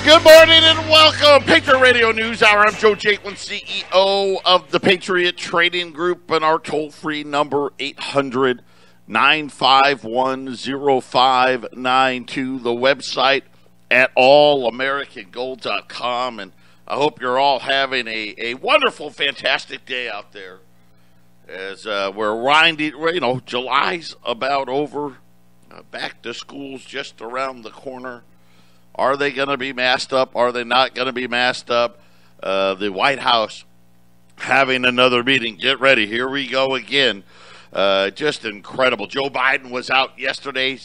Good morning and welcome. Patriot Radio News Hour. I'm Joe Jaquin, CEO of the Patriot Trading Group, and our toll-free number, 800-951-0592. The website at allamericangold.com. And I hope you're all having a wonderful, fantastic day out there. As we're winding, July's about over. Back to school's just around the corner. Are they going to be masked up? Are they not going to be masked up? The White House having another meeting. Get ready. Here we go again. Just incredible. Joe Biden was out yesterday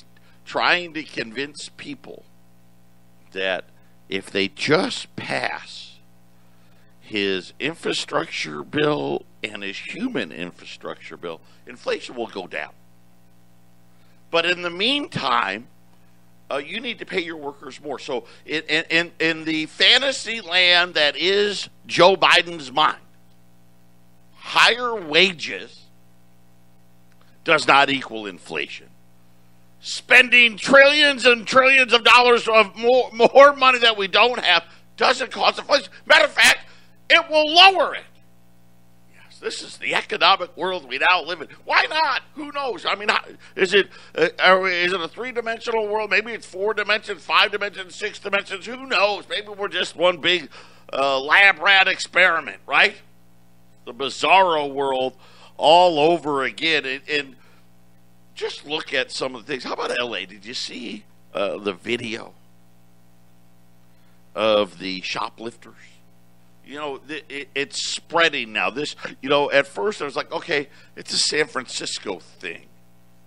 trying to convince people that if they just pass his infrastructure bill and his human infrastructure bill, inflation will go down. But in the meantime, you need to pay your workers more. So in the fantasy land that is Joe Biden's mind, higher wages does not equal inflation. Spending trillions and trillions of dollars of more money that we don't have doesn't cause inflation. Matter of fact, it will lower it. This is the economic world we now live in. Why not? Who knows? I mean, is it a three-dimensional world? Maybe it's 4 dimensions, 5 dimensions, 6 dimensions. Who knows? Maybe we're just one big lab rat experiment, right? The bizarro world all over again. And just look at some of the things. How about L.A.? Did you see the video of the shoplifters? It's spreading now. At first I was like, okay, it's a San Francisco thing.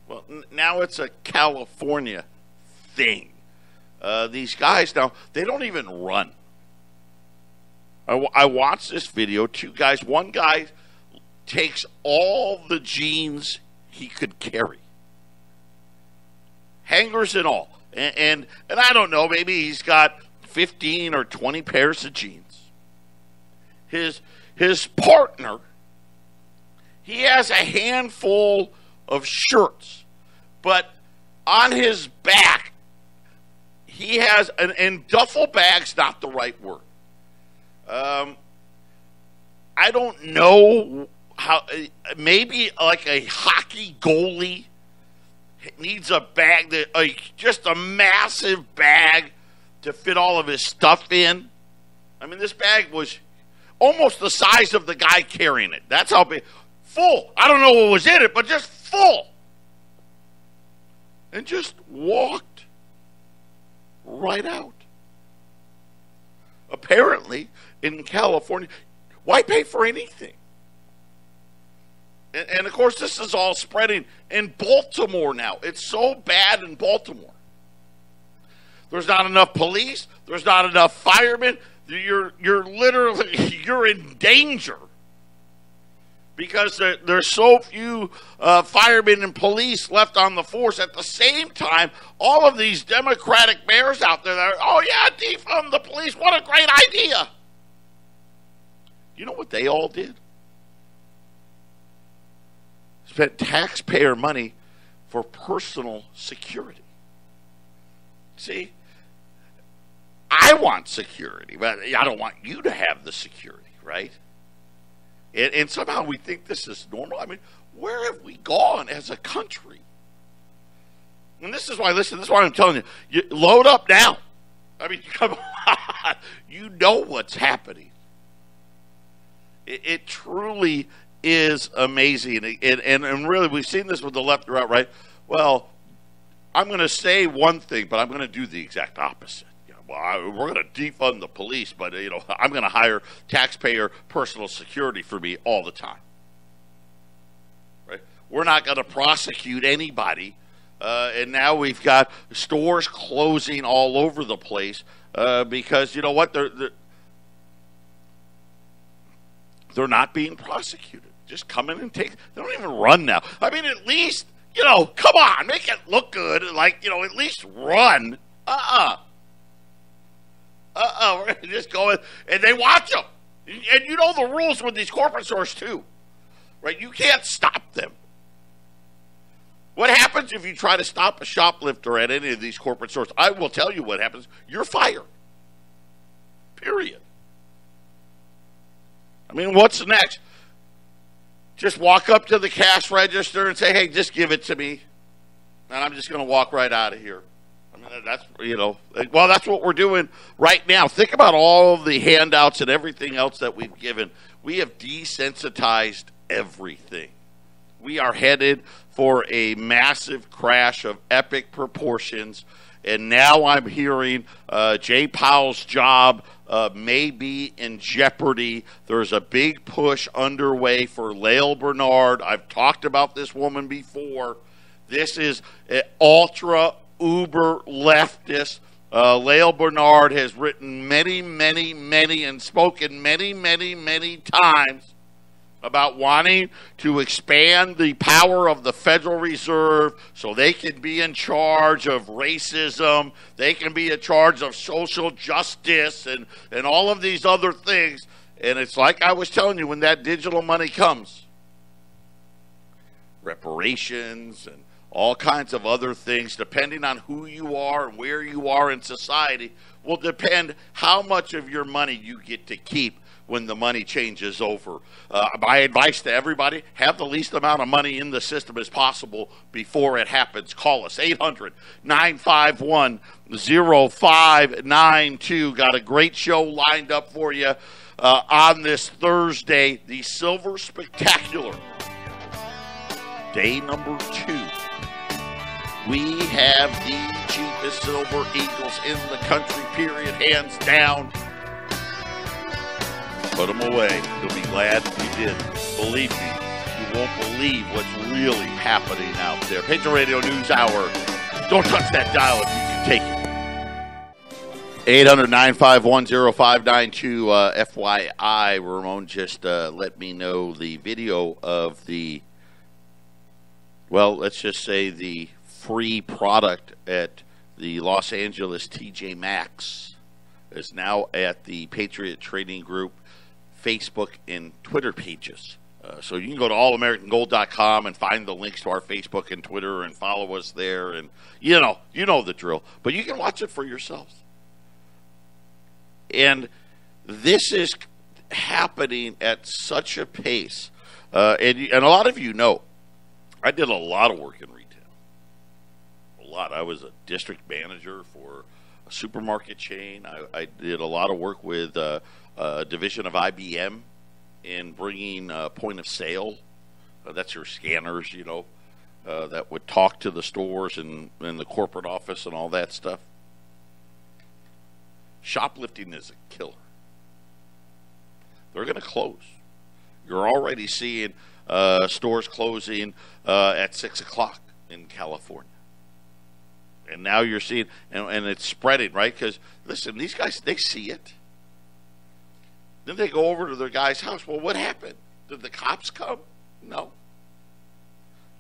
Well, now it's a California thing. These guys now, they don't even run. I watched this video. 2 guys. One guy takes all the jeans he could carry, hangers and all, and I don't know. Maybe he's got 15 or 20 pairs of jeans. His partner, he has a handful of shirts, but on his back, he has and duffel bag's not the right word. I don't know how, maybe like a hockey goalie needs a bag, just a massive bag to fit all of his stuff in. I mean, this bag was almost the size of the guy carrying it. That's how big. Full. I don't know what was in it, but just full. And just walked right out. Apparently, in California, why pay for anything? And of course, this is all spreading in Baltimore now. It's so bad in Baltimore. There's not enough police. There's not enough firemen. You're in danger because there's so few firemen and police left on the force. At the same time, all of these Democratic mayors out there that are, oh yeah, defund the police, what a great idea. You know what they all did? Spent taxpayer money for personal security. See? I want security, but I don't want you to have the security, right? And somehow we think this is normal. I mean, where have we gone as a country? And this is why, this is why I'm telling you, load up now. I mean, come on. You know what's happening. It truly is amazing. And really, we've seen this with the left or right. Well, I'm going to say one thing, but I'm going to do the exact opposite. Well, we're going to defund the police, but I'm going to hire taxpayer personal security for me all the time. Right? We're not going to prosecute anybody, and now we've got stores closing all over the place because you know what? They're not being prosecuted. Just come in and take. They don't even run now. I mean, at least come on, make it look good. Like at least run. We're going to just go in, and they watch them. And you know the rules with these corporate stores, too. Right? You can't stop them. What happens if you try to stop a shoplifter at any of these corporate stores? I will tell you what happens. You're fired. Period. I mean, what's next? Just walk up to the cash register and say, hey, just give it to me. And I'm just going to walk right out of here. I mean, that's, well, that's what we're doing right now. Think about all of the handouts and everything else that we've given. We have desensitized everything. We are headed for a massive crash of epic proportions. And now I'm hearing Jay Powell's job may be in jeopardy. There's a big push underway for Lael Bernard. I've talked about this woman before. This is an ultra uber leftist. Lael Bernard has written many and spoken many times about wanting to expand the power of the Federal Reserve so they can be in charge of racism, they can be in charge of social justice and all of these other things. And it's like I was telling you, when that digital money comes, reparations and all kinds of other things, depending on who you are and where you are in society, will depend how much of your money you get to keep when the money changes over. My advice to everybody, have the least amount of money in the system as possible before it happens. Call us, 800-951-0592. Got a great show lined up for you on this Thursday, the Silver Spectacular. Day number 2. We have the cheapest Silver Eagles in the country, period, hands down. Put them away. You'll be glad you did. Believe me, you won't believe what's really happening out there. Patriot Radio News Hour. Don't touch that dial if you can take it. 800-951-0592. FYI, Ramon just let me know the video of the, well, let's just say the free product at the Los Angeles TJ Maxx is now at the Patriot Trading Group Facebook and Twitter pages. So you can go to allamericangold.com and find the links to our Facebook and Twitter and follow us there. And you know the drill. But you can watch it for yourselves. And this is happening at such a pace. And a lot of you know, I did a lot of work in retail. A lot. I was a district manager for a supermarket chain. I did a lot of work with a division of IBM in bringing point of sale. That's your scanners, that would talk to the stores and the corporate office and all that stuff. Shoplifting is a killer. They're going to close. You're already seeing stores closing at 6 o'clock in California. And now you're seeing, and it's spreading, right? Because, listen, these guys, they see it. Then they go over to their guy's house. Well, what happened? Did the cops come? No.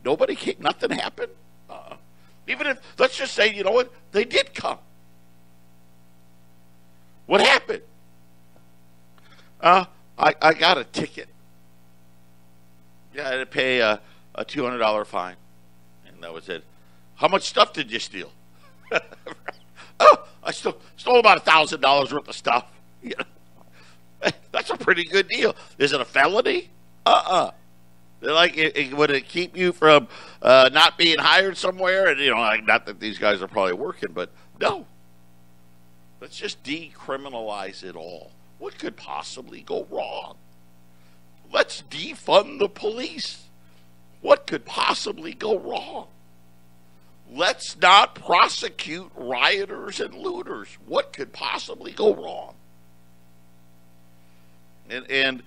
Nobody came. Nothing happened. Even if, let's just say, you know what? They did come. What happened? I got a ticket. Yeah, I had to pay a $200 fine. And that was it. How much stuff did you steal? Oh, I stole about $1,000 worth of stuff. That's a pretty good deal. Is it a felony? They're like, would it keep you from not being hired somewhere? And, not that these guys are probably working, but no. Let's just decriminalize it all. What could possibly go wrong? Let's defund the police. What could possibly go wrong? Let's not prosecute rioters and looters. What could possibly go wrong? And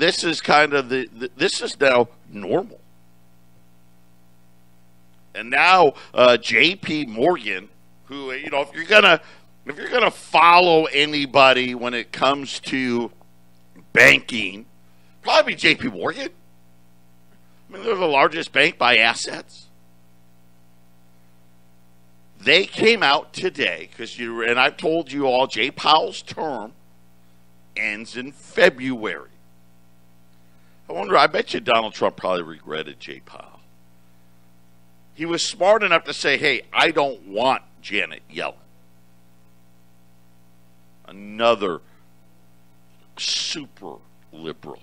this is kind of this is now normal. And now J.P. Morgan, who if you're gonna follow anybody when it comes to banking, probably J.P. Morgan. I mean, they're the largest bank by assets. They came out today and I've told you all, Jay Powell's term ends in February. I bet you Donald Trump probably regretted Jay Powell. He was smart enough to say, hey, I don't want Janet Yellen. Another super liberal.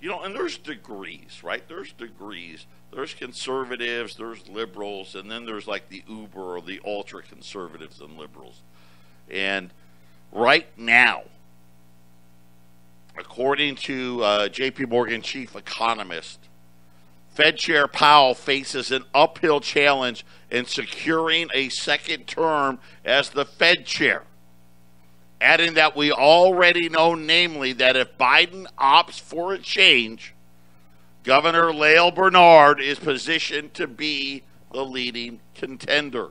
You know, and there's degrees, right? There's degrees. There's conservatives, there's liberals, and then there's like the uber or the ultra conservatives and liberals. And right now, according to J.P. Morgan chief economist, Fed Chair Powell faces an uphill challenge in securing a second term as the Fed chair, adding that we already know, namely, that if Biden opts for a change, Governor Lael Brainard is positioned to be the leading contender.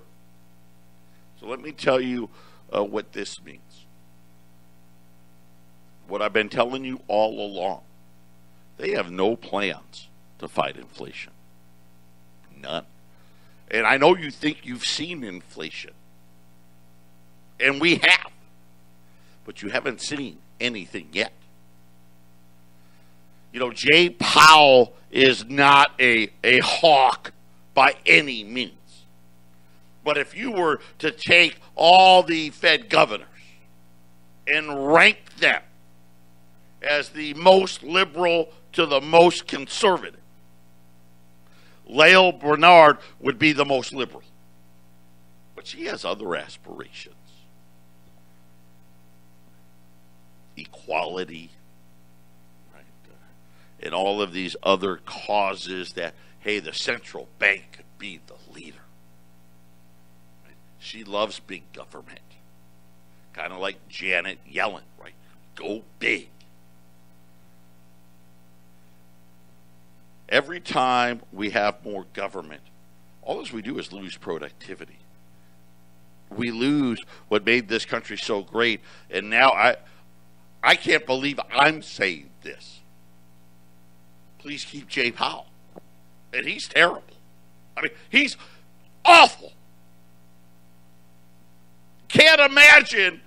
So let me tell you what this means. What I've been telling you all along. They have no plans to fight inflation. None. And I know you think you've seen inflation. And we have. But you haven't seen anything yet. You know, Jay Powell is not a hawk by any means. But if you were to take all the Fed governors and rank them as the most liberal to the most conservative, Lael Brainard would be the most liberal. But she has other aspirations. Equality, right? And all of these other causes that, hey, the central bank could be the leader. Right? She loves big government. Kind of like Janet Yellen, right? Go big. Every time we have more government, all we do is lose productivity. We lose what made this country so great. And now I can't believe I'm saying this. Please keep Jay Powell. And he's terrible. I mean, he's awful. Can't imagine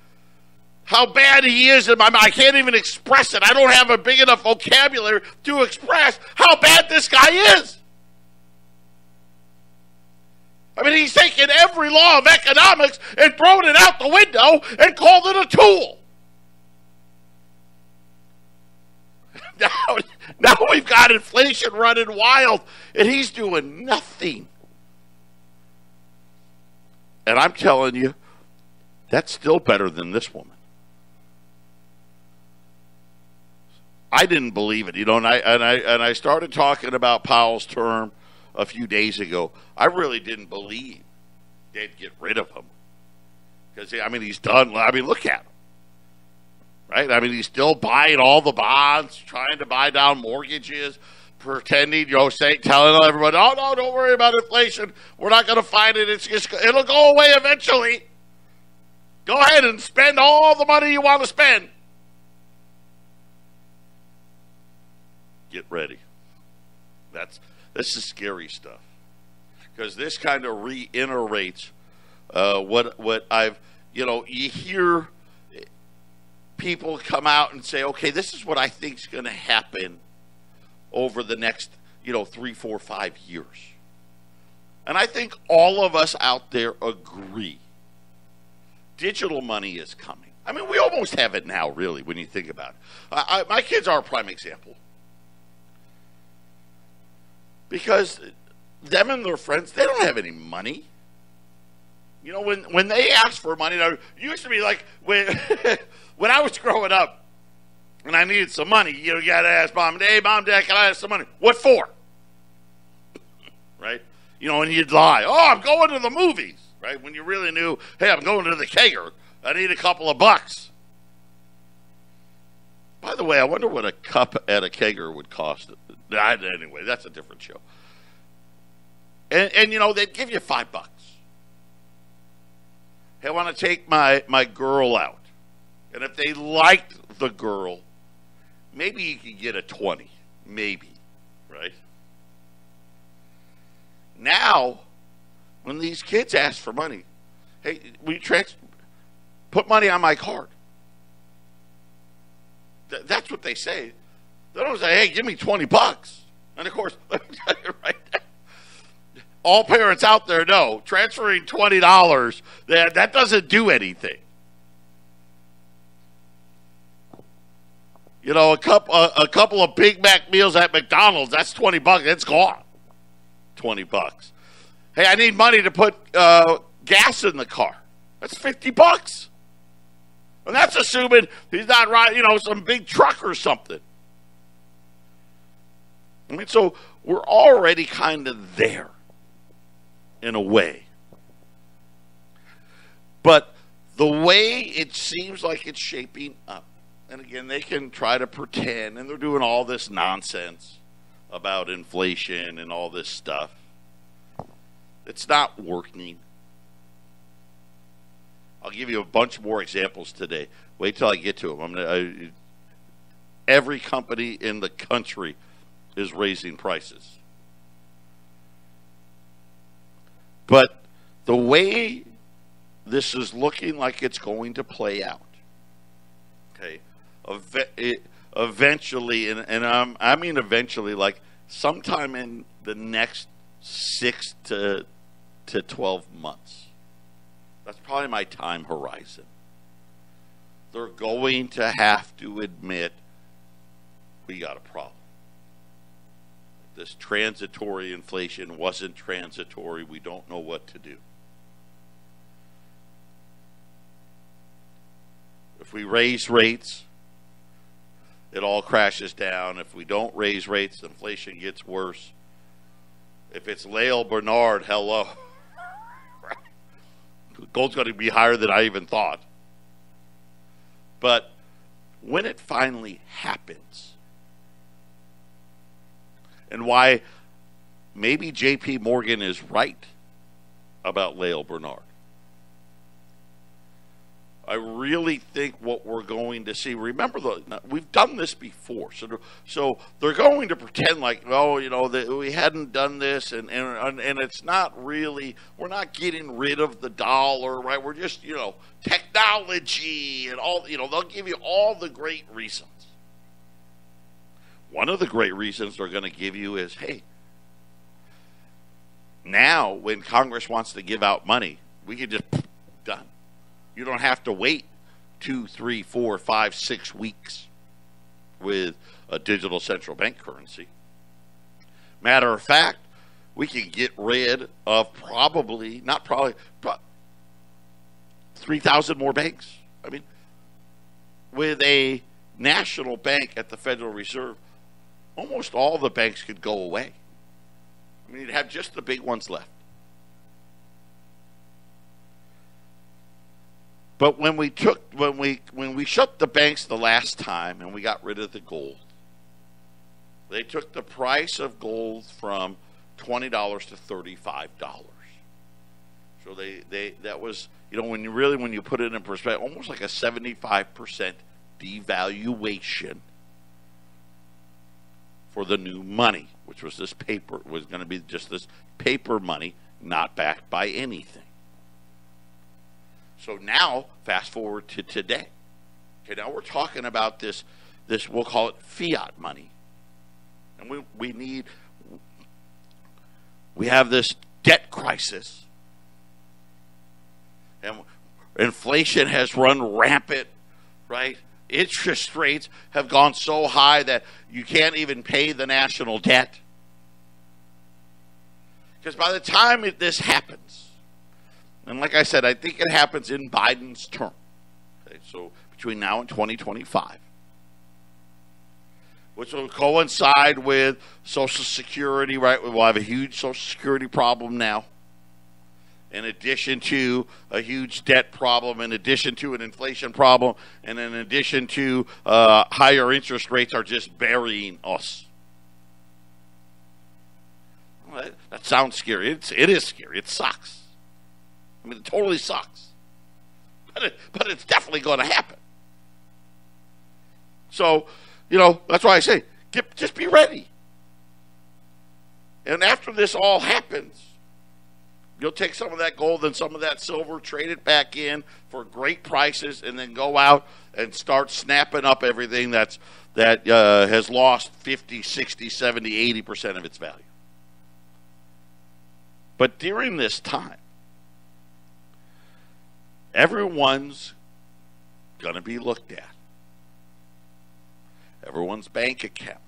how bad he is in my mind. I can't even express it. I don't have a big enough vocabulary to express how bad this guy is. I mean, he's taken every law of economics and thrown it out the window and called it a tool. Now we've got inflation running wild, and he's doing nothing. And I'm telling you, that's still better than this woman. I didn't believe it, you know, and I started talking about Powell's term a few days ago. I really didn't believe they'd get rid of him. Because, I mean, he's done. I mean, look at him. Right? I mean, he's still buying all the bonds, trying to buy down mortgages, pretending, you know, telling everybody, oh, no, don't worry about inflation. We're not going to fight it. It'll go away eventually. Go ahead and spend all the money you want to spend. Get ready. This is scary stuff, because this kind of reiterates what I've, you know, you hear people come out and say, okay, this is what I think is going to happen over the next, you know, 3, 4, 5 years. And I think all of us out there agree. Digital money is coming. I mean, we almost have it now, really, when you think about it. My kids are a prime example. Because them and their friends, they don't have any money. You know, when they ask for money, it used to be like when I was growing up and I needed some money, you know, you got to ask mom, hey, mom, dad, can I have some money? What for? Right? You know, and you'd lie. Oh, I'm going to the movies. Right? When you really knew, hey, I'm going to the kegger. I need a couple of bucks. By the way, I wonder what a cup at a kegger would cost. Anyway, that's a different show. And you know, they'd give you $5. Hey, I want to take my girl out. And if they liked the girl, maybe you could get a 20. Maybe. Right? Now, when these kids ask for money, hey, put money on my card. That's what they say. They don't say, hey, give me $20. And of course, right, all parents out there know transferring $20, that doesn't do anything. You know, a couple of Big Mac meals at McDonald's, that's $20. It's gone. $20. Hey, I need money to put gas in the car. That's $50. And that's assuming he's not riding, you know, some big truck or something. I mean, so we're already kind of there in a way. But the way it seems like it's shaping up, and again, they can try to pretend, and they're doing all this nonsense about inflation and all this stuff. It's not working. I'll give you a bunch more examples today. Wait till I get to them. Every company in the country is raising prices. But the way this is looking like it's going to play out, okay, eventually, and I mean eventually, like sometime in the next 6 to 12 months. That's probably my time horizon. They're going to have to admit we got a problem. This transitory inflation wasn't transitory. We don't know what to do. If we raise rates, it all crashes down. If we don't raise rates, inflation gets worse. If it's Lael Bernard, hello. Gold's going to be higher than I even thought. But when it finally happens, and why maybe J.P. Morgan is right about Lael Bernard, I really think what we're going to see, remember, we've done this before, so they're going to pretend like, oh, you know, that we hadn't done this, and it's not really, we're not getting rid of the dollar, right? We're just, you know, technology and all, you know, they'll give you all the great reasons. One of the great reasons they're going to give you is, hey, now when Congress wants to give out money, we can just, done. You don't have to wait 2, 3, 4, 5, 6 weeks with a digital central bank currency. Matter of fact, we can get rid of probably 3,000 more banks. I mean, with a national bank at the Federal Reserve, almost all the banks could go away. I mean, you'd have just the big ones left. But when we shut the banks the last time and we got rid of the gold, they took the price of gold from $20 to $35. So that was, you know, when you put it in perspective, almost like a 75% devaluation for the new money, which was this paper, was going to be just this paper money, not backed by anything. So now, fast forward to today. Okay, now we're talking about this we'll call it fiat money. And we have this debt crisis. And inflation has run rampant, right? Interest rates have gone so high that you can't even pay the national debt. Because by the time this happens, and like I said, I think it happens in Biden's term. Okay, so between now and 2025. Which will coincide with Social Security, right? We'll have a huge Social Security problem now. In addition to a huge debt problem, in addition to an inflation problem, and in addition to higher interest rates are just burying us. Well, that sounds scary. It is scary. It sucks. I mean, it totally sucks. But it's definitely going to happen. So, you know, that's why I say, just be ready. And after this all happens, you'll take some of that gold and some of that silver, trade it back in for great prices, and then go out and start snapping up everything that has lost 50, 60, 70, 80% of its value. But during this time, everyone's going to be looked at. everyone's bank account,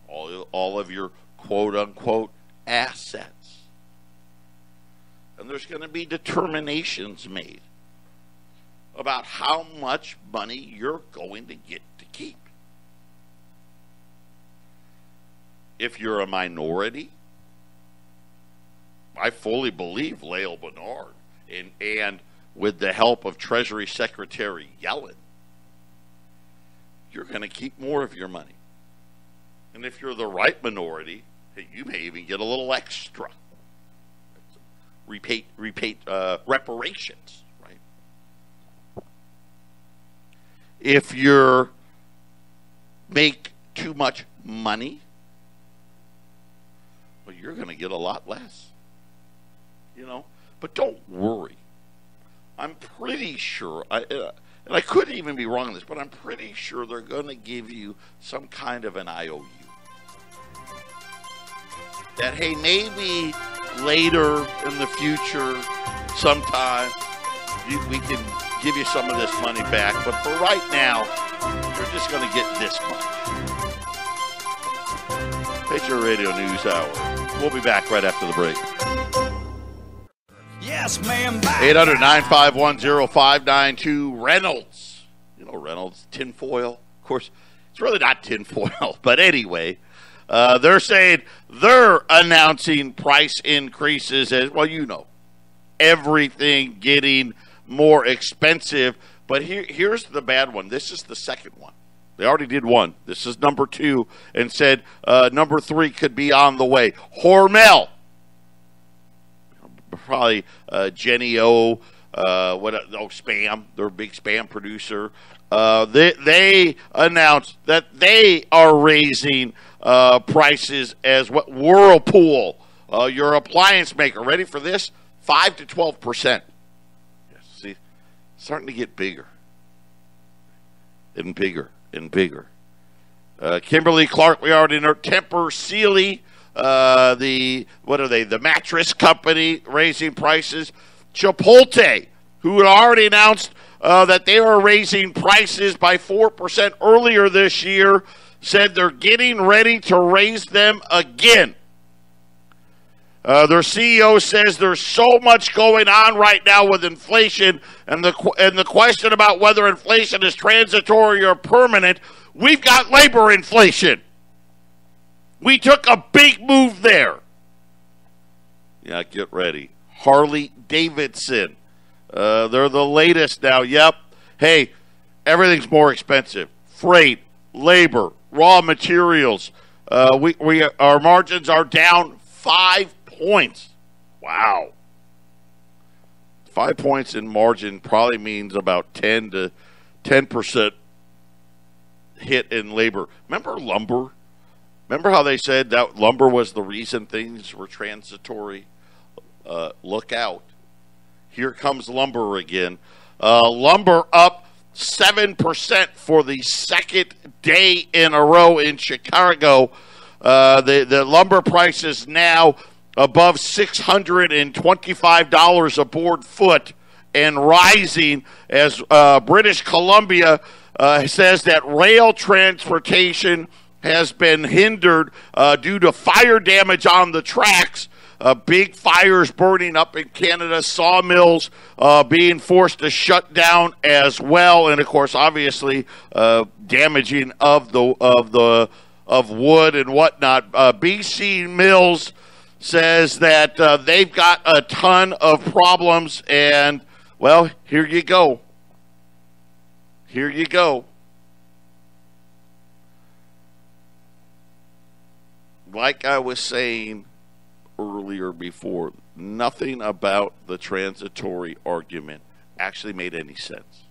all of your quote-unquote assets. And there's going to be determinations made about how much money you're going to get to keep. If you're a minority, I fully believe Lael Bernard, and with the help of Treasury Secretary Yellen, you're going to keep more of your money. And if you're the right minority, you may even get a little extra. Reparations, right? If you make too much money, well, you're going to get a lot less. You know, but don't worry. I'm pretty sure, and I could even be wrong on this, but I'm pretty sure they're going to give you some kind of an IOU. That, hey, maybe later in the future, sometime, we can give you some of this money back, but for right now, you're just going to get this much. Patriot Radio News Hour. We'll be back right after the break. Yes, ma'am. 800-951-0592. Reynolds. You know Reynolds, tinfoil. Of course, it's really not tinfoil, but anyway, they're saying they're announcing price increases as, well, you know, everything getting more expensive. But here's the bad one. This is the second one. They already did one. This is number 2, and said number 3 could be on the way. Hormel. Probably Jenny O, Spam, they're a big Spam producer. They announced that they are raising prices as what Whirlpool, your appliance maker. Ready for this? 5 to 12%. Yes, see, starting to get bigger and bigger and bigger. Kimberly Clark, we already know. Tempur Sealy. The mattress company raising prices. Chipotle, who had already announced that they are raising prices by 4% earlier this year, said they're getting ready to raise them again. Their CEO says there's so much going on right now with inflation, and the question about whether inflation is transitory or permanent. We've got labor inflation. We took a big move there. Yeah, get ready. Harley Davidson. They're the latest now. Yep. Hey, everything's more expensive. Freight, labor, raw materials. Our margins are down 5 points. Wow. 5 points in margin probably means about 10% hit in labor. Remember lumber? Remember how they said that lumber was the reason things were transitory? Look out. Here comes lumber again. Lumber up 7% for the second day in a row in Chicago. The lumber price is now above $625 a board foot and rising as British Columbia says that rail transportation has been hindered due to fire damage on the tracks. Big fires burning up in Canada, sawmills being forced to shut down as well, and of course, obviously, damaging of wood and whatnot. BC Mills says that they've got a ton of problems, and well, here you go. Here you go. Like I was saying earlier before, nothing about the transitory argument actually made any sense.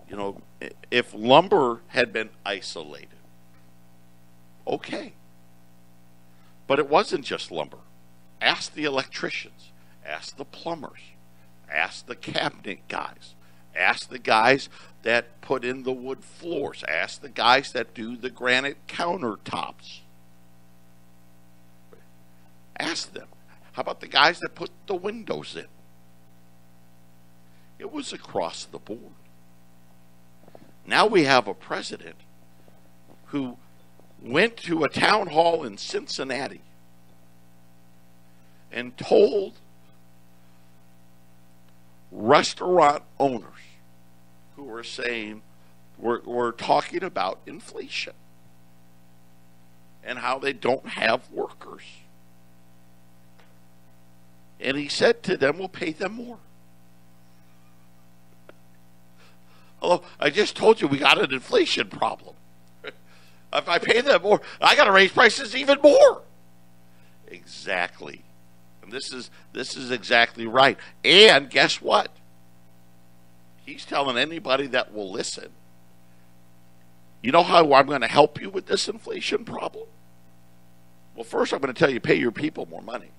You know, if lumber had been isolated, okay. But it wasn't just lumber. Ask the electricians, ask the plumbers, ask the cabinet guys, ask the guys that put in the wood floors, ask the guys that do the granite countertops. Ask them. How about the guys that put the windows in? It was across the board. Now we have a president who went to a town hall in Cincinnati and told restaurant owners who were saying, we're talking about inflation and how they don't have workers. And he said to them, we'll pay them more. Hello, I just told you we got an inflation problem. If I pay them more, I got to raise prices even more. Exactly. And this is exactly right. And guess what? He's telling anybody that will listen, you know how I'm going to help you with this inflation problem? Well, first I'm going to tell you pay your people more money.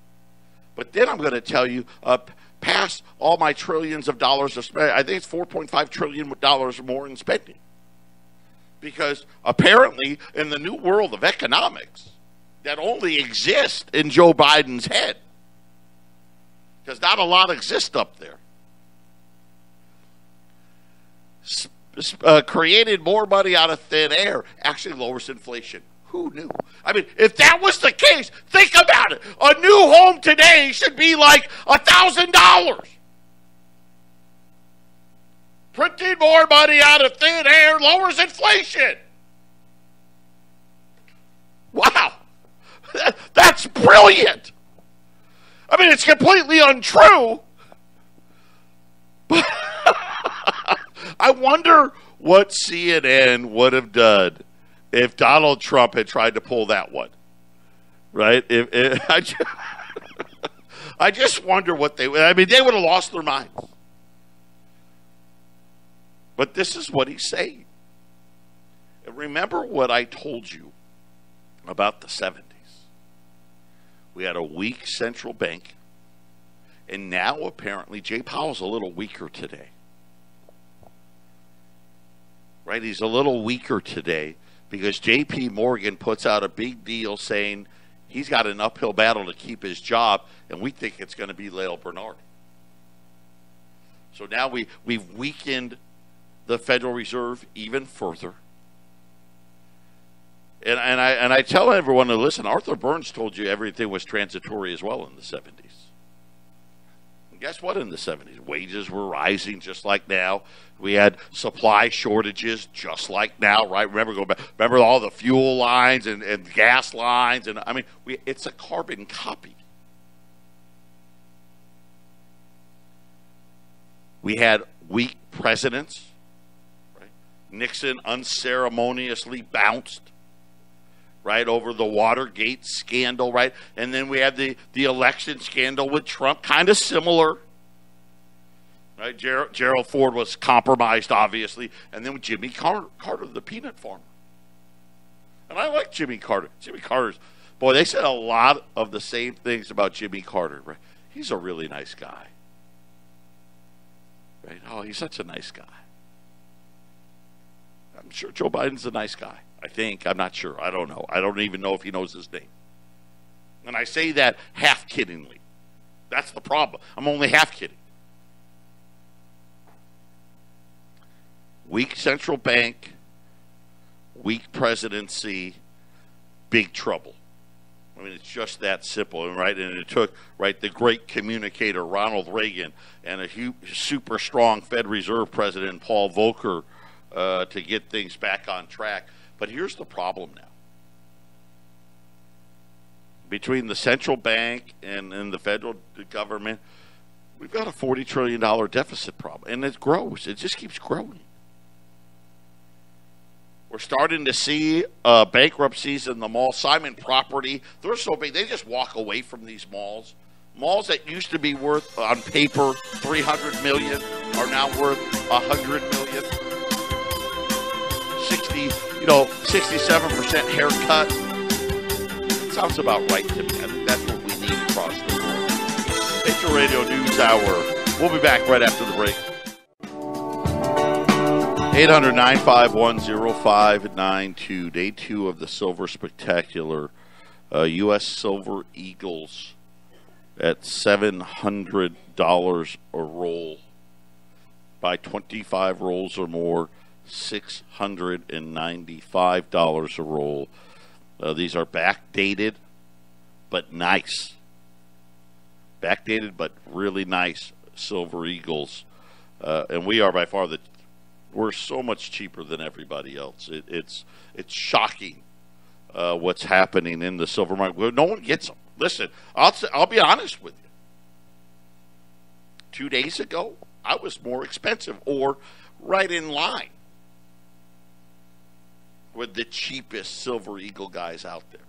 But then I'm going to tell you pass all my trillions of dollars of spending. I think it's $4.5 trillion more in spending. Because apparently in the new world of economics that only exists in Joe Biden's head, because not a lot exists up there, created more money out of thin air actually lowers inflation. Who knew? I mean, if that was the case, think about it. A new home today should be like $1,000. Printing more money out of thin air lowers inflation. Wow. That's brilliant. I mean, it's completely untrue. But I wonder what CNN would have done if Donald Trump had tried to pull that one. Right? I just wonder what they would. I mean, they would have lost their minds. But this is what he's saying. And remember what I told you about the 70s. We had a weak central bank. And now apparently Jay Powell's a little weaker today. Right? He's a little weaker today because J.P. Morgan puts out a big deal saying he's got an uphill battle to keep his job, and we think it's going to be Lael Bernard. So now we've weakened the Federal Reserve even further. And I tell everyone to listen, Arthur Burns told you everything was transitory as well in the 70s. And guess what in the 70s? Wages were rising just like now. We had supply shortages just like now, right? Remember all the fuel lines and gas lines? And I mean, it's a carbon copy. We had weak presidents. Nixon unceremoniously bounced, right, over the Watergate scandal, right? And then we had the election scandal with Trump, kind of similar, right? Gerald Ford was compromised, obviously. And then with Jimmy Carter, the peanut farmer. And I like Jimmy Carter. Jimmy Carter's, boy, they said a lot of the same things about Jimmy Carter, right? He's a really nice guy, right? Oh, he's such a nice guy. I'm sure Joe Biden's a nice guy. I think. I'm not sure. I don't know. I don't even know if he knows his name. And I say that half kiddingly. That's the problem. I'm only half kidding. Weak central bank, weak presidency, big trouble. I mean, it's just that simple, right? And it took, right, the great communicator Ronald Reagan and a super strong Fed Reserve President Paul Volcker to get things back on track. But here's the problem now. Between the central bank and the federal government, we've got a $40 trillion deficit problem. And it grows. It just keeps growing. We're starting to see bankruptcies in the mall. Simon Property, they're so big, they just walk away from these malls. Malls that used to be worth, on paper, $300 million are now worth $100 million. 67% haircut. Sounds about right to me. I think that's what we need across the board. Patriot Radio News Hour. We'll be back right after the break. 800-951-0592. Day 2 of the Silver Spectacular. U.S. Silver Eagles at $700 a roll. Buy 25 rolls or more. $695 a roll. These are backdated, but nice. Backdated, but really nice Silver Eagles. And we are by far we're so much cheaper than everybody else. It's shocking what's happening in the silver market. No one gets them. Listen, I'll be honest with you. 2 days ago, I was more expensive or right in line with the cheapest Silver Eagle guys out there.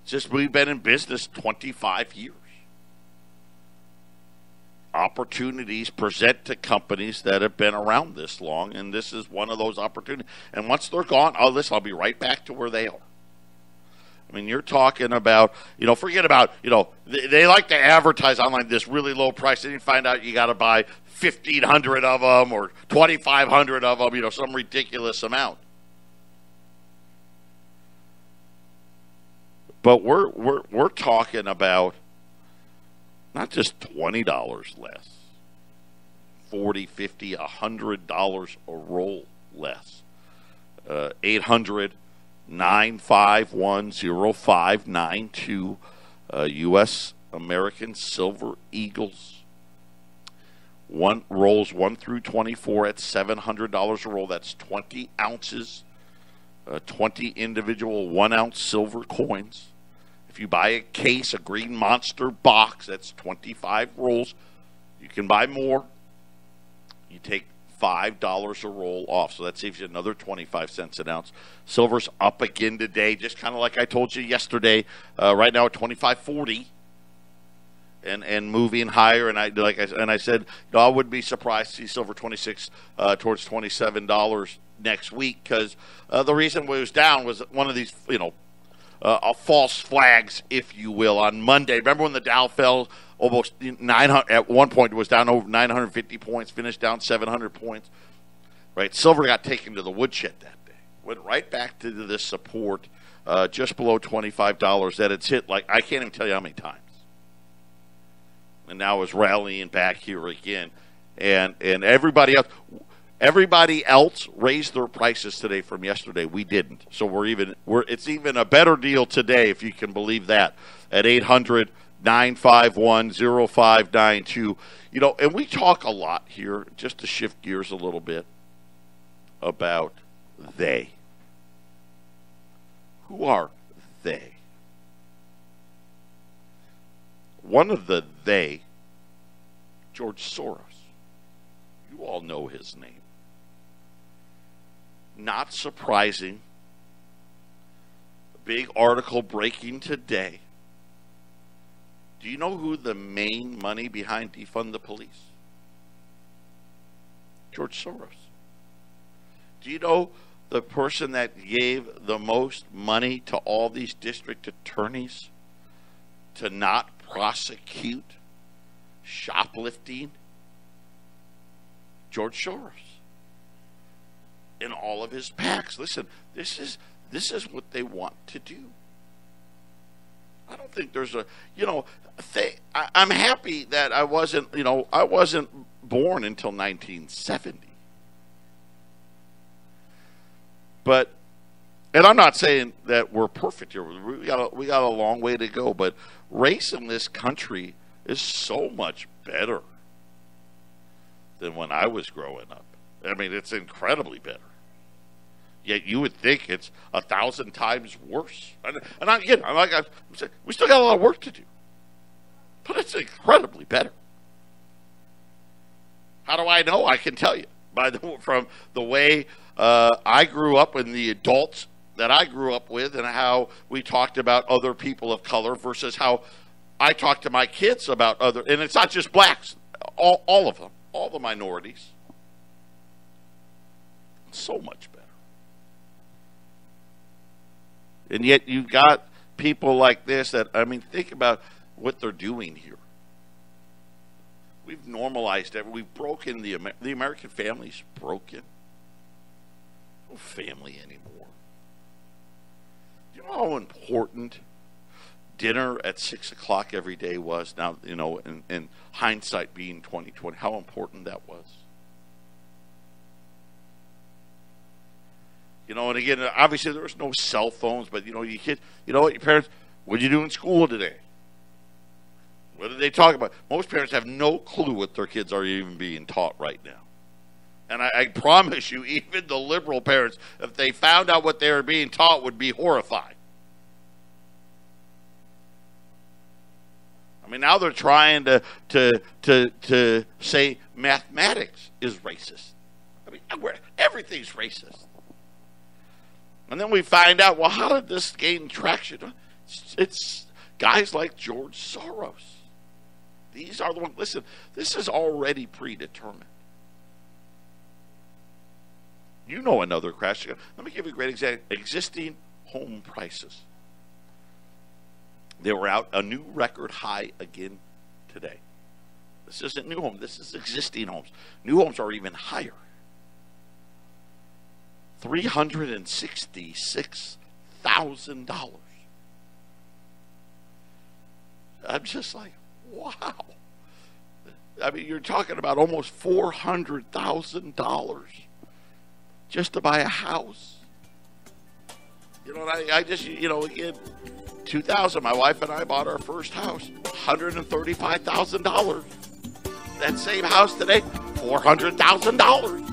It's just we've been in business 25 years. Opportunities present to companies that have been around this long, and this is one of those opportunities. And once they're gone, I'll be right back to where they are. I mean, you're talking about, forget about, they like to advertise online this really low price, and you find out you got to buy 1,500 of them or 2,500 of them, some ridiculous amount. But we're talking about not just $20 less, $40, $50, $100 a roll less. 800-951-0592, U.S. American Silver Eagles. Rolls 1 through 24 at $700 a roll. That's 20 ounces, 20 individual 1 ounce silver coins. If you buy a case, a Green Monster box, that's 25 rolls. You can buy more. You take $5 a roll off, so that saves you another 25 cents an ounce. Silver's up again today, just kind of like I told you yesterday. Right now at $25.40, and moving higher. And I said, I would be surprised to see silver 26 towards $27 next week, because the reason it was down was one of these, false flags, if you will, on Monday. Remember when the Dow fell almost 900, at one point it was down over 950 points, finished down 700 points, right? Silver got taken to the woodshed that day. Went right back to this support just below $25 that it's hit, like, I can't even tell you how many times. And now is rallying back here again. And everybody else raised their prices today from yesterday. We didn't. So it's even a better deal today, if you can believe that, at 800-951-0592. And we talk a lot here, just to shift gears a little bit, about they. Who are they? One of the they, George Soros. You all know his name. Not surprising. Big article breaking today. Do you know who the main money behind Defund the Police? George Soros. Do you know the person that gave the most money to all these district attorneys to not prosecute shoplifting? George Soros. In all of his PACs. Listen, this is what they want to do. I don't think there's I'm happy that I wasn't born until 1970. And I'm not saying that we're perfect here. We got a long way to go, but race in this country is so much better than when I was growing up. I mean, it's incredibly better. Yet you would think it's 1,000 times worse. We still got a lot of work to do, but it's incredibly better. How do I know? I can tell you from the way I grew up and the adults that I grew up with, and how we talked about other people of color versus how I talk to my kids about other. And it's not just blacks, all of them, all the minorities. So much better. And yet you've got people like this that, think about what they're doing here. We've normalized it. We've broken the American family's broken. No family anymore. Do you know how important dinner at 6 o'clock every day was? Now, in hindsight being 2020, how important that was. And again, obviously there was no cell phones, but you know what, your parents, what did you do in school today? What did they talk about? Most parents have no clue what their kids are even being taught right now. And I promise you, even the liberal parents, if they found out what they were being taught, would be horrified. I mean, now they're trying to say mathematics is racist. I mean, everything's racist. And then we find out, well, how did this gain traction? It's guys like George Soros. These are the ones. Listen, this is already predetermined. You know another crash. Let me give you a great example. Existing home prices. They were out a new record high again today. This isn't new homes. This is existing homes. New homes are even higher. $366,000. I'm just like, wow. I mean, you're talking about almost $400,000 just to buy a house. I just, again, 2000, my wife and I bought our first house, $135,000. That same house today, $400,000.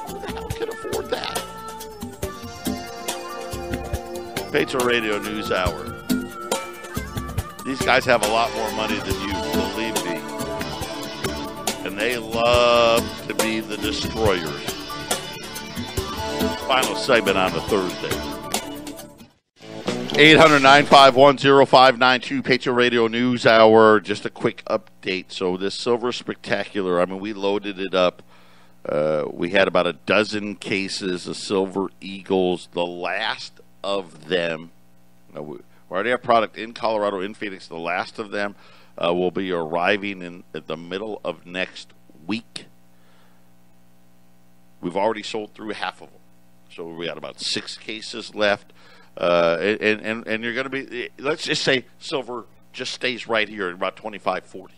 Who the hell can afford that? Patriot Radio News Hour. These guys have a lot more money than you, believe me. And they love to be the destroyers. Final segment on a Thursday. 800-951-0592, Patriot Radio News Hour. Just a quick update. So this Silver Spectacular, I mean, we loaded it up. We had about a dozen cases of Silver Eagles. The last of them, we already have product in Colorado, in Phoenix. The last of them will be arriving at the middle of next week. We've already sold through half of them. So we got about 6 cases left. And you're going to be, let's just say silver just stays right here at about 25.40,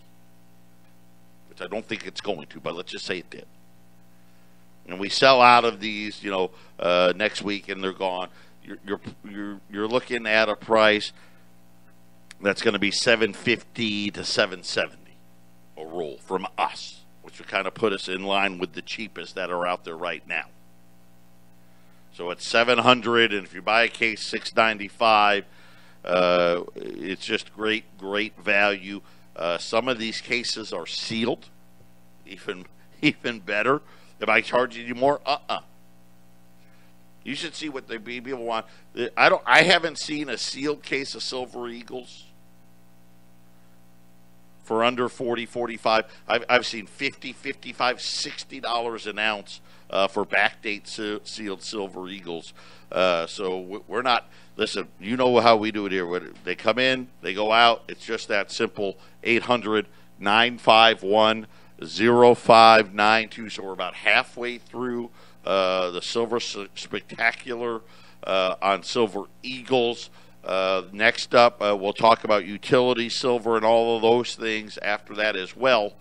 which I don't think it's going to, but let's just say it did. And we sell out of these, next week, and they're gone. You're looking at a price that's going to be $750 to $770 a roll from us, which would kind of put us in line with the cheapest that are out there right now. So it's $700, and if you buy a case, $695. It's just great value. Some of these cases are sealed, even better. Am I charging you more? You should see what the people want. I haven't seen a sealed case of Silver Eagles for under $40, $45. I've seen $50, $55, $60 an ounce for backdate sealed Silver Eagles. So we're not, listen, you know how we do it here. They come in, they go out. It's just that simple. 800-951-0592. So we're about halfway through the Silver Spectacular on Silver Eagles. Next up, we'll talk about utility silver and all of those things after that as well.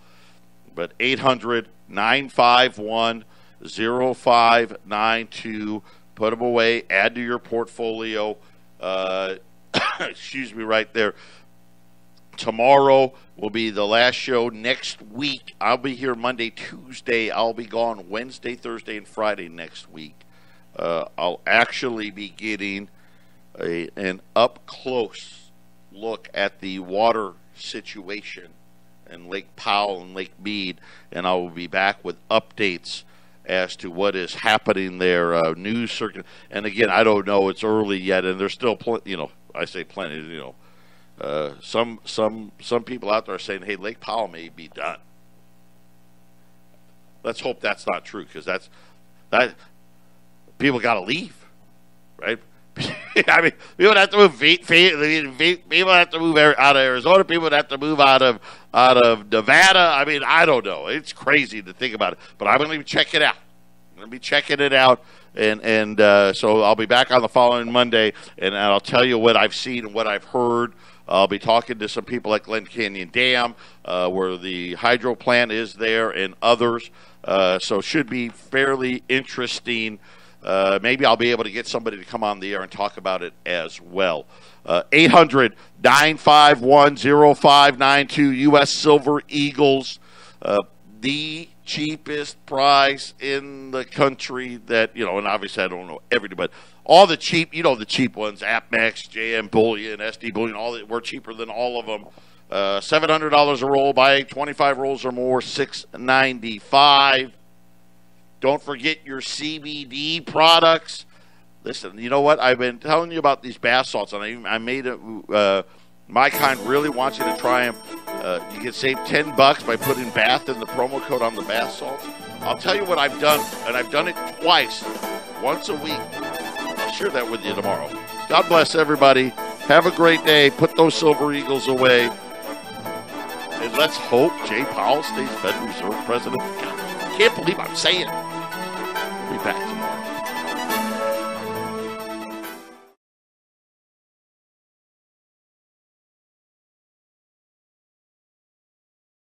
But 800-951-0592. Put them away. Add to your portfolio. Excuse me, right there. Tomorrow will be the last show. Next week, I'll be here Monday, Tuesday. I'll be gone Wednesday, Thursday, and Friday next week. I'll actually be getting an up-close look at the water situation in Lake Powell and Lake Mead, and I will be back with updates as to what is happening there. News circuit, and again, I don't know. It's early yet, and there's still plenty. I say plenty. Some people out there are saying, "Hey, Lake Powell may be done." Let's hope that's not true, because that people got to leave, right? I mean, people have to move. People have to move out of Arizona. People have to move out of Nevada. I mean, I don't know. It's crazy to think about it, but I'm going to check it out. I'm going to be checking it out, and so I'll be back on the following Monday, and I'll tell you what I've seen and what I've heard. I'll be talking to some people like Glen Canyon Dam, where the hydro plant is there, and others. So it should be fairly interesting. Maybe I'll be able to get somebody to come on the air and talk about it as well. 800-951-0592, U.S. Silver Eagles, the cheapest price in the country that, and obviously I don't know everything, but all the cheap, the cheap ones, AppMax, JM Bullion, SD Bullion, we're cheaper than all of them. $700 a roll, buy 25 rolls or more, $695. Don't forget your CBD products. Listen, you know what? I've been telling you about these bath salts, and I made it. My Kind really wants you to try them. You can save $10 by putting bath in the promo code on the bath salts. I'll tell you what I've done, and I've done it twice, once a week. I'll share that with you tomorrow. God bless everybody. Have a great day. Put those Silver Eagles away. And let's hope Jay Powell stays Federal Reserve President. God, I can't believe I'm saying it. We'll be back.